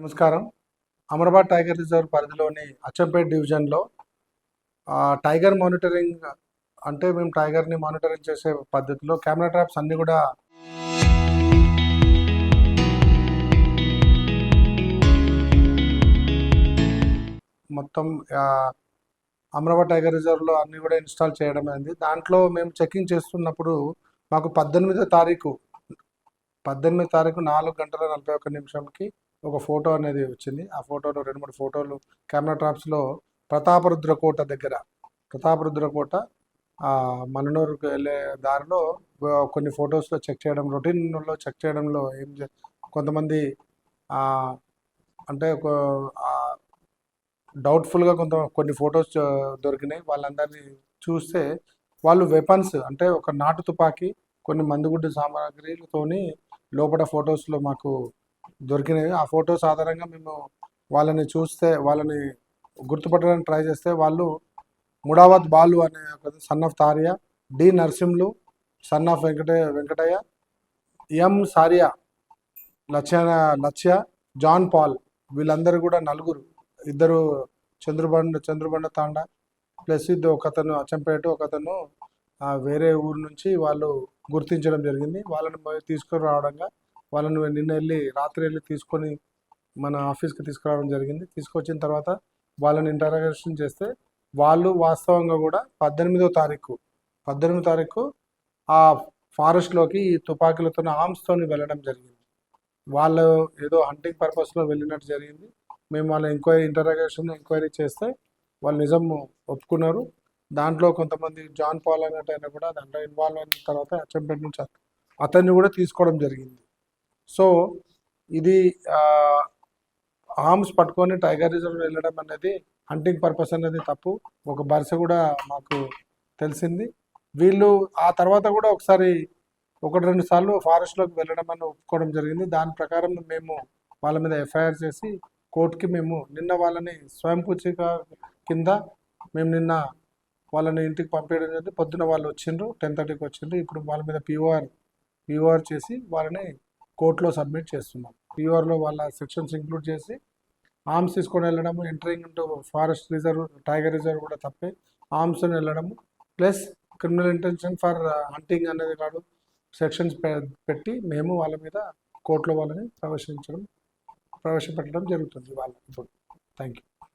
నమస్కారం. Amrabad tiger reserve పరిధిలోని అచ్చంపేట్ డివిజన్లో టైగర్ మానిటరింగ్ అంటే మేము టైగర్ని మానిటరింగ్ చేసే పద్ధతిలో కెమెరా ట్రాప్స్ అన్నీ కూడా మొత్తం అమరాబాద్ టైగర్ రిజర్వ్లో అన్నీ కూడా ఇన్స్టాల్ చేయడం అయింది. దాంట్లో మేము చెకింగ్ చేస్తున్నప్పుడు మాకు 18వ తారీఖు 4:41 ఒక ఫోటో అనేది వచ్చింది. ఆ ఫోటోలో 2-3 ఫోటోలు కెమెరా ట్రాప్స్లో ప్రతాపరుద్రకోట దగ్గర ప్రతాపరుద్రకోట మన్ననూరుకు వెళ్ళే దారిలో కొన్ని ఫొటోస్లో చెక్ చేయడం, రొటీన్లో చెక్ చేయడంలో కొంతమంది అంటే డౌట్ఫుల్గా కొన్ని ఫొటోస్ దొరికినాయి. వాళ్ళందరినీ చూస్తే వాళ్ళు వెపన్స్ అంటే ఒక నాటు తుపాకీ, కొన్ని మందుగుడ్డు సామాగ్రిలతోని లోపల ఫొటోస్లో మాకు దొరికినాయి. ఆ ఫొటోస్ ఆధారంగా మేము వాళ్ళని చూస్తే, వాళ్ళని గుర్తుపట్టడానికి ట్రై చేస్తే వాళ్ళు ముడావత్ బాలు అనే son of Thariya, D Narasimhulu son of Venkataiah, M Sariya Lakshya, John Paul, వీళ్ళందరూ కూడా నలుగురు, ఇద్దరు చంద్రబండ తాండా ప్లస్ ఒకతను అచ్చంపేట, ఒకతను వేరే ఊరు నుంచి వాళ్ళు గుర్తించడం జరిగింది. వాళ్ళని తీసుకురావడంగా వాళ్ళని రాత్రి వెళ్ళి తీసుకొని మన ఆఫీస్కి తీసుకురావడం జరిగింది. తీసుకొచ్చిన తర్వాత వాళ్ళని ఇంటరాగేషన్ చేస్తే వాళ్ళు వాస్తవంగా కూడా 18వ తారీఖు ఆ ఫారెస్ట్లోకి ఈ తుపాకీలతో ఆర్మ్స్తో వెళ్ళడం జరిగింది. వాళ్ళు ఏదో హంటింగ్ పర్పస్లో వెళ్ళినట్టు జరిగింది. మేము వాళ్ళ ఎంక్వైరీ చేస్తే వాళ్ళు నిజం ఒప్పుకున్నారు. దాంట్లో కొంతమంది జాన్ పాల్ అన్నట్టయినా కూడా దాంట్లో ఇన్వాల్వ్ అయిన తర్వాత అచ్చంపేట నుంచి అతన్ని కూడా తీసుకోవడం జరిగింది. సో ఇది ఆర్మ్స్ పట్టుకొని టైగర్ రిజర్వ్ వెళ్ళడం అనేది హంటింగ్ పర్పస్ అనేది తప్పు. ఒక బర్స కూడా మాకు తెలిసింది. వీళ్ళు ఆ తర్వాత కూడా ఒకసారి 1-2 సార్లు ఫారెస్ట్లోకి వెళ్ళడం అని ఒప్పుకోవడం జరిగింది. దాని ప్రకారం మేము వాళ్ళ మీద ఎఫ్ఐఆర్ చేసి కోర్టుకి మేము నిన్న వాళ్ళని స్వయం పూచిక కింద మేము నిన్న వాళ్ళని ఇంటికి పంపించడం జరిగింది. పొద్దున వాళ్ళు వచ్చిండ్రు, 10:30కి వచ్చిండ్రు. ఇప్పుడు వాళ్ళ మీద పిఓఆర్ చేసి వాళ్ళని కోర్టులో సబ్మిట్ చేస్తున్నాం. పిఓఆర్లో వాళ్ళ సెక్షన్స్ ఇంక్లూడ్ చేసి ఆర్మ్స్ తీసుకొని వెళ్ళడము, entering into forest reserve tiger reserve కూడా తప్పే, ఆర్మ్స్ని వెళ్ళడము plus criminal intention for hunting అనేది కాదు సెక్షన్స్ పెట్టి మేము వాళ్ళ మీద కోర్టులో వాళ్ళని ప్రవేశపెట్టడం జరుగుతుంది వాళ్ళకి ఇప్పుడు. Thank you.